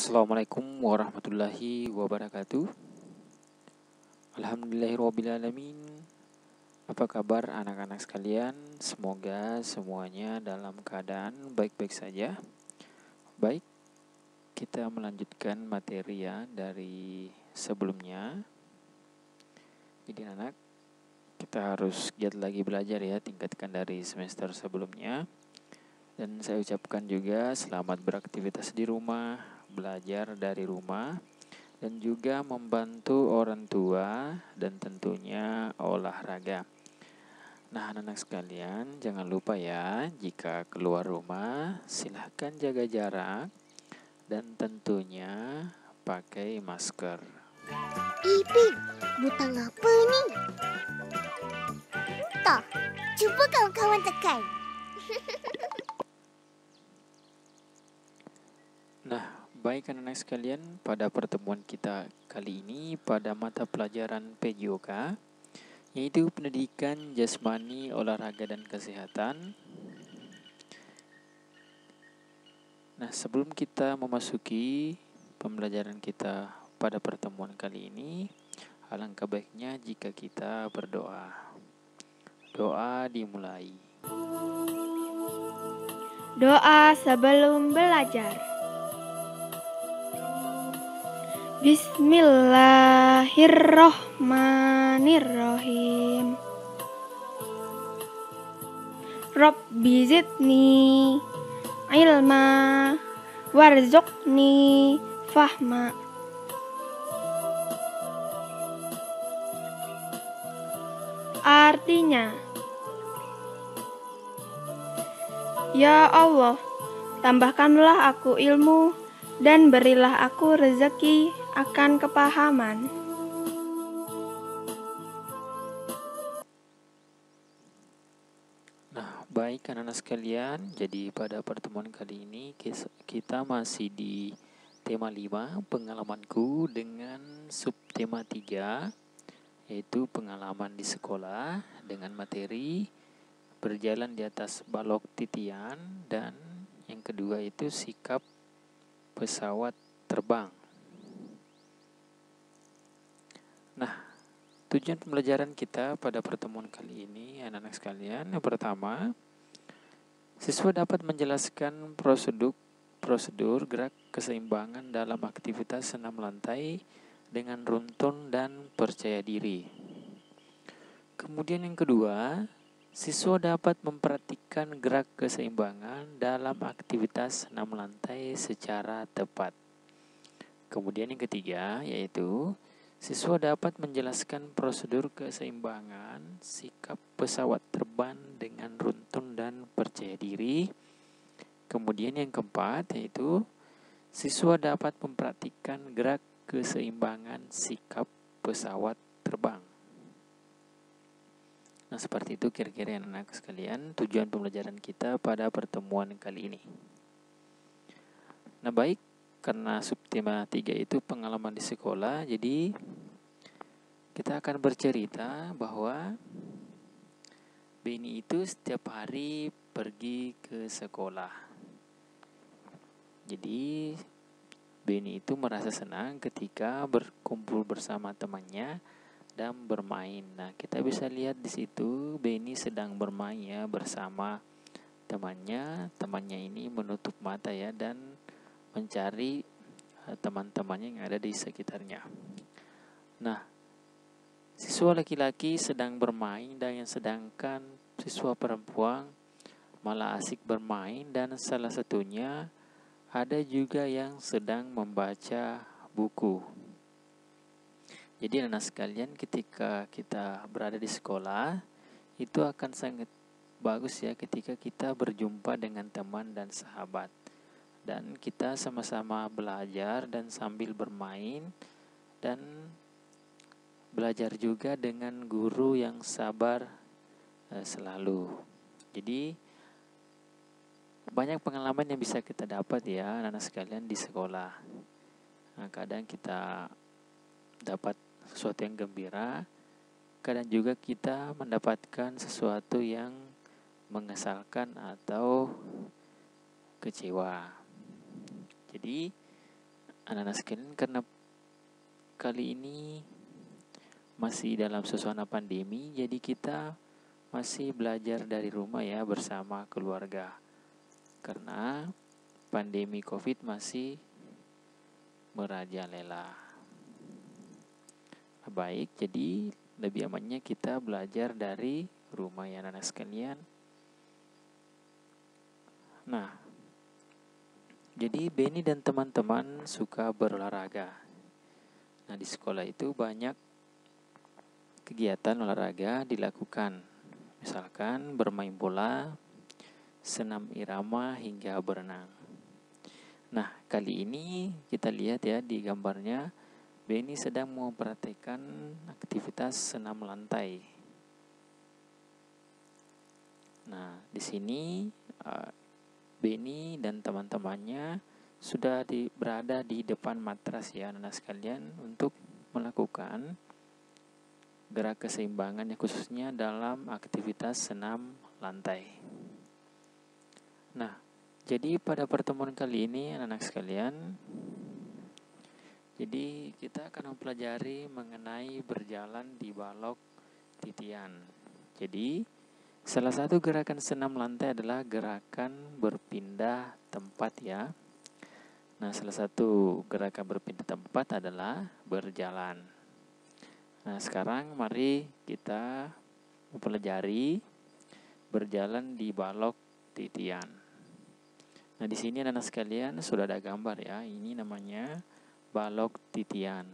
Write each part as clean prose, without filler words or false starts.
Assalamualaikum warahmatullahi wabarakatuh. Alhamdulillahirrabbilalamin. Apa kabar anak-anak sekalian? Semoga semuanya dalam keadaan baik-baik saja. Baik, kita melanjutkan materi ya dari sebelumnya. Jadi anak, kita harus giat lagi belajar ya, tingkatkan dari semester sebelumnya. Dan saya ucapkan juga selamat beraktivitas di rumah, belajar dari rumah, dan juga membantu orang tua dan tentunya olahraga. Nah, anak-anak sekalian, jangan lupa ya, jika keluar rumah, silahkan jaga jarak dan tentunya pakai masker. Ipin, butang apa ni? Tak, cuba kawan-kawan tekan. Nah, baik anak-anak sekalian, pada pertemuan kita kali ini pada mata pelajaran PJOK, yaitu pendidikan jasmani, olahraga, dan kesehatan. Nah, sebelum kita memasuki pembelajaran kita pada pertemuan kali ini, alangkah baiknya jika kita berdoa. Doa dimulai. Doa sebelum belajar. Bismillahirrohmanirrohim. Rabbi zidni ilma warzuqni fahma. Artinya, ya Allah, tambahkanlah aku ilmu dan berilah aku rezeki akan kepahaman. Nah, baik anak-anak sekalian, jadi pada pertemuan kali ini kita masih di tema 5, pengalamanku, dengan subtema 3, yaitu pengalaman di sekolah dengan materi berjalan di atas balok titian, dan yang kedua itu sikap pesawat terbang. Nah, tujuan pembelajaran kita pada pertemuan kali ini anak-anak sekalian, yang pertama, siswa dapat menjelaskan prosedur gerak keseimbangan dalam aktivitas senam lantai dengan runtun dan percaya diri. Kemudian yang kedua, siswa dapat memperhatikan gerak keseimbangan dalam aktivitas senam lantai secara tepat. Kemudian yang ketiga, yaitu siswa dapat menjelaskan prosedur keseimbangan sikap pesawat terbang dengan runtun dan percaya diri. Kemudian yang keempat, yaitu siswa dapat memperhatikan gerak keseimbangan sikap pesawat terbang. Nah, seperti itu kira-kira anak-anak sekalian tujuan pembelajaran kita pada pertemuan kali ini. Nah, baik, karena subtema 3 itu pengalaman di sekolah, jadi kita akan bercerita bahwa Beni itu setiap hari pergi ke sekolah. Jadi Beni itu merasa senang ketika berkumpul bersama temannya dan bermain. Nah, kita bisa lihat di situ Beni sedang bermain ya bersama temannya. Temannya ini menutup mata ya dan mencari teman-temannya yang ada di sekitarnya. Nah, siswa laki-laki sedang bermain dan yang sedangkan siswa perempuan malah asik bermain, dan salah satunya ada juga yang sedang membaca buku. Jadi anak sekalian, ketika kita berada di sekolah, itu akan sangat bagus ya ketika kita berjumpa dengan teman dan sahabat. Dan kita sama-sama belajar dan sambil bermain, dan belajar juga dengan guru yang sabar selalu. Jadi banyak pengalaman yang bisa kita dapat ya anak-anak sekalian di sekolah. Nah, kadang kita dapat sesuatu yang gembira, kadang juga kita mendapatkan sesuatu yang mengesalkan atau kecewa. Jadi anak-anak sekalian, karena kali ini masih dalam suasana pandemi, jadi kita masih belajar dari rumah ya bersama keluarga. Karena pandemi COVID masih merajalela. Baik, jadi lebih amannya kita belajar dari rumah ya anak-anak sekalian. Nah, jadi Benny dan teman-teman suka berolahraga. Nah, di sekolah itu banyak kegiatan olahraga dilakukan. Misalkan bermain bola, senam irama, hingga berenang. Nah, kali ini kita lihat ya di gambarnya, Benny sedang mempraktikkan aktivitas senam lantai. Nah, di sini Benny dan teman-temannya sudah berada di depan matras ya anak-anak sekalian untuk melakukan gerak keseimbangan yang khususnya dalam aktivitas senam lantai. Nah, jadi pada pertemuan kali ini anak-anak sekalian, jadi kita akan mempelajari mengenai berjalan di balok titian. Jadi salah satu gerakan senam lantai adalah gerakan berpindah tempat ya. Nah, salah satu gerakan berpindah tempat adalah berjalan. Nah, sekarang mari kita mempelajari berjalan di balok titian. Nah, di sini anak-anak sekalian sudah ada gambar ya. Ini namanya balok titian.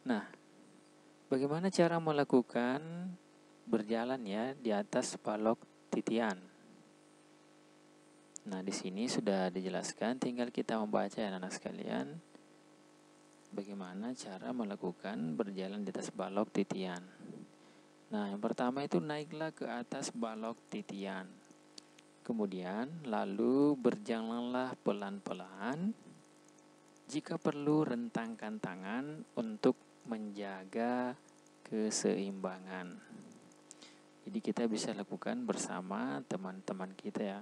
Nah, bagaimana cara melakukan berjalan ya di atas balok titian? Nah, di sini sudah dijelaskan, tinggal kita membaca ya anak-anak sekalian. Bagaimana cara melakukan berjalan di atas balok titian? Nah, yang pertama itu naiklah ke atas balok titian. Kemudian lalu berjalanlah pelan-pelan. Jika perlu rentangkan tangan untuk menjaga keseimbangan. Jadi kita bisa lakukan bersama teman-teman kita ya.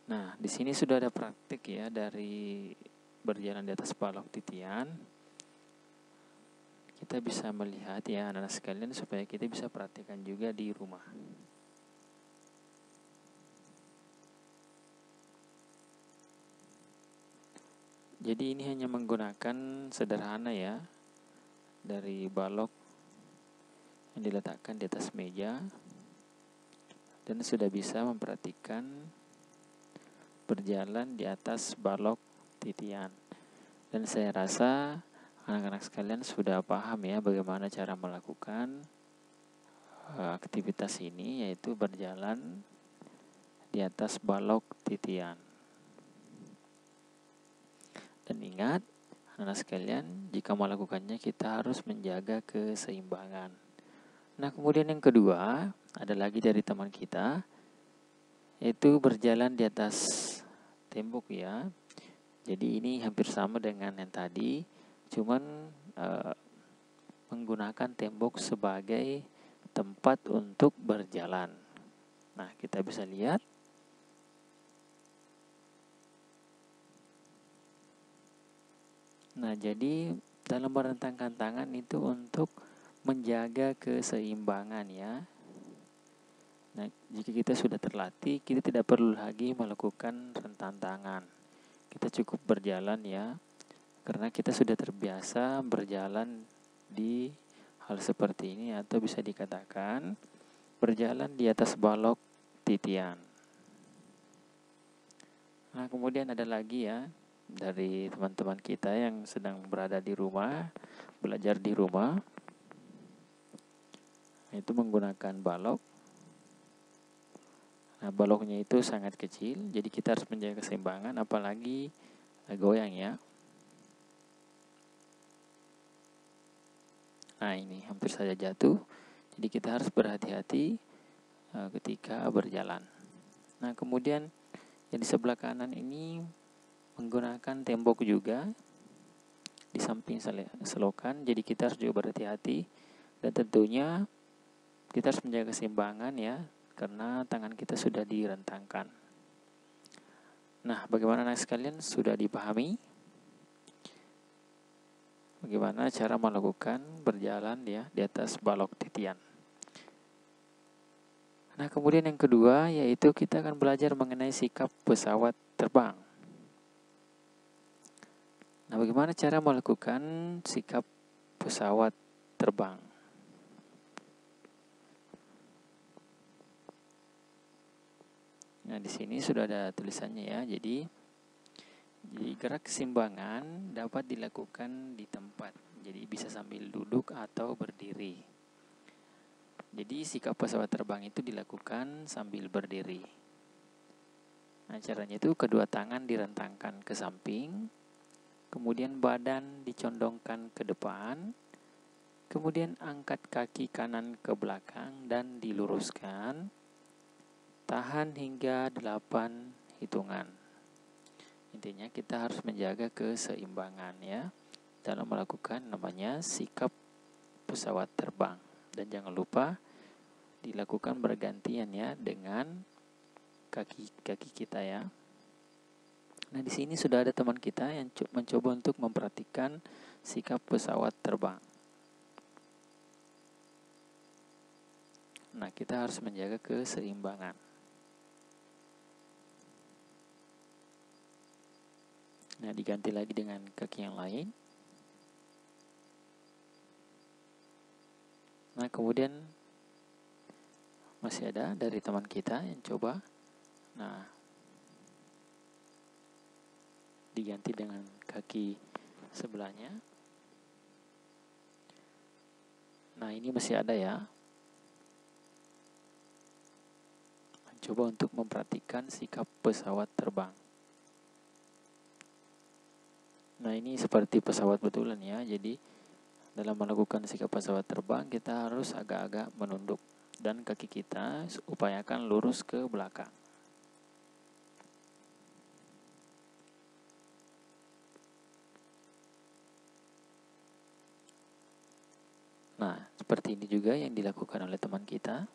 Nah, di sini sudah ada praktik ya dari berjalan di atas balok titian. Kita bisa melihat ya anak-anak sekalian supaya kita bisa praktikkan juga di rumah. Jadi ini hanya menggunakan sederhana ya, dari balok yang diletakkan di atas meja, dan sudah bisa memperhatikan berjalan di atas balok titian. Dan saya rasa anak-anak sekalian sudah paham ya bagaimana cara melakukan aktivitas ini, yaitu berjalan di atas balok titian. Dan ingat, anak-anak sekalian, jika melakukannya kita harus menjaga keseimbangan. Nah, kemudian yang kedua, ada lagi dari teman kita, yaitu berjalan di atas tembok ya. Jadi ini hampir sama dengan yang tadi, cuman menggunakan tembok sebagai tempat untuk berjalan. Nah, kita bisa lihat. Nah, jadi dalam merentangkan tangan itu untuk menjaga keseimbangan ya. Nah, jika kita sudah terlatih, kita tidak perlu lagi melakukan rentang tangan. Kita cukup berjalan ya, karena kita sudah terbiasa berjalan di hal seperti ini, atau bisa dikatakan berjalan di atas balok titian. Nah, kemudian ada lagi ya, dari teman-teman kita yang sedang berada di rumah, belajar di rumah, itu menggunakan balok. Nah, baloknya itu sangat kecil, jadi kita harus menjaga keseimbangan, apalagi goyang ya. Nah, ini hampir saja jatuh, jadi kita harus berhati-hati ketika berjalan. Nah, kemudian yang di sebelah kanan ini menggunakan tembok juga di samping selokan, jadi kita harus juga berhati-hati, dan tentunya kita harus menjaga keseimbangan ya, karena tangan kita sudah direntangkan. Nah, bagaimana anak sekalian, sudah dipahami bagaimana cara melakukan berjalan ya di atas balok titian. Nah, kemudian yang kedua yaitu kita akan belajar mengenai sikap pesawat terbang. Nah, bagaimana cara melakukan sikap pesawat terbang? Nah, di sini sudah ada tulisannya ya. Jadi gerak keseimbangan dapat dilakukan di tempat. Jadi bisa sambil duduk atau berdiri. Jadi sikap pesawat terbang itu dilakukan sambil berdiri. Nah, caranya itu kedua tangan direntangkan ke samping, kemudian badan dicondongkan ke depan, kemudian angkat kaki kanan ke belakang dan diluruskan. Tahan hingga 8 hitungan. Intinya kita harus menjaga keseimbangan ya dalam melakukan namanya sikap pesawat terbang. Dan jangan lupa dilakukan bergantian ya dengan kaki-kaki kita ya. Nah, di sini sudah ada teman kita yang mencoba untuk memperhatikan sikap pesawat terbang. Nah, kita harus menjaga keseimbangan. Nah, diganti lagi dengan kaki yang lain. Nah, kemudian masih ada dari teman kita yang coba. Nah, diganti dengan kaki sebelahnya. Nah, ini masih ada ya. Coba untuk memperhatikan sikap pesawat terbang. Nah, ini seperti pesawat betulan ya. Jadi dalam melakukan sikap pesawat terbang kita harus agak-agak menunduk dan kaki kita upayakan lurus ke belakang. Nah, seperti ini juga yang dilakukan oleh teman kita.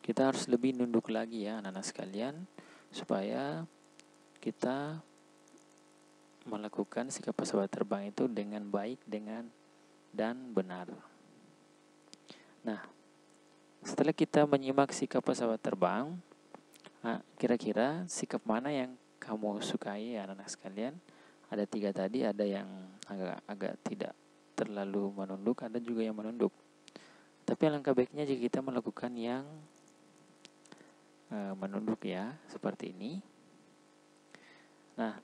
Kita harus lebih nunduk lagi ya anak-anak sekalian, supaya kita melakukan sikap pesawat terbang itu dengan baik dan benar. Nah, setelah kita menyimak sikap pesawat terbang, kira-kira sikap mana yang kamu sukai ya anak-anak sekalian? Ada 3 tadi, ada yang agak tidak terlalu menunduk, ada juga yang menunduk. Tapi alangkah baiknya jika kita melakukan yang menunduk ya, seperti ini. Nah,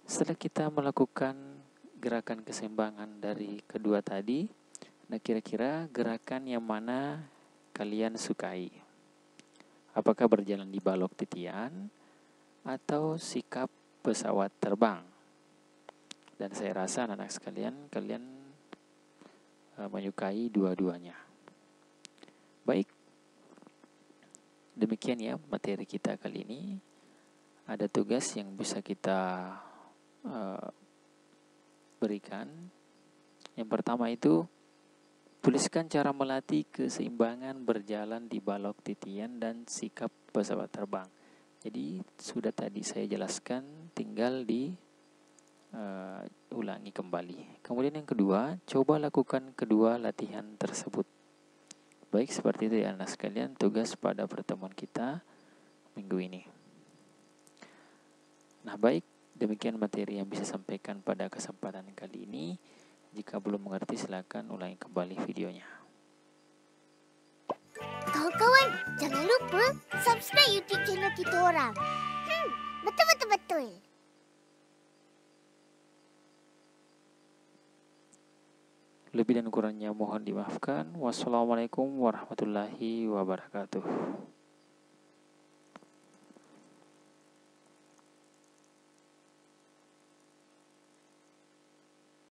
setelah kita melakukan gerakan keseimbangan dari kedua tadi, nah kira-kira gerakan yang mana kalian sukai? Apakah berjalan di balok titian atau sikap pesawat terbang? Dan saya rasa anak-anak sekalian, kalian menyukai dua-duanya. Baik, demikian ya materi kita kali ini. Ada tugas yang bisa kita berikan. Yang pertama itu, tuliskan cara melatih keseimbangan berjalan di balok titian dan sikap pesawat terbang. Jadi sudah tadi saya jelaskan, tinggal ulangi kembali. Kemudian yang kedua, coba lakukan kedua latihan tersebut. Baik, seperti itu ya anak sekalian tugas pada pertemuan kita minggu ini. Nah, baik, demikian materi yang bisa sampaikan pada kesempatan kali ini. Jika belum mengerti, silakan ulangi kembali videonya. Kawan-kawan, jangan lupa subscribe YouTube channel kita orang. Betul. Lebih dan kurangnya mohon dimaafkan. Wassalamualaikum warahmatullahi wabarakatuh.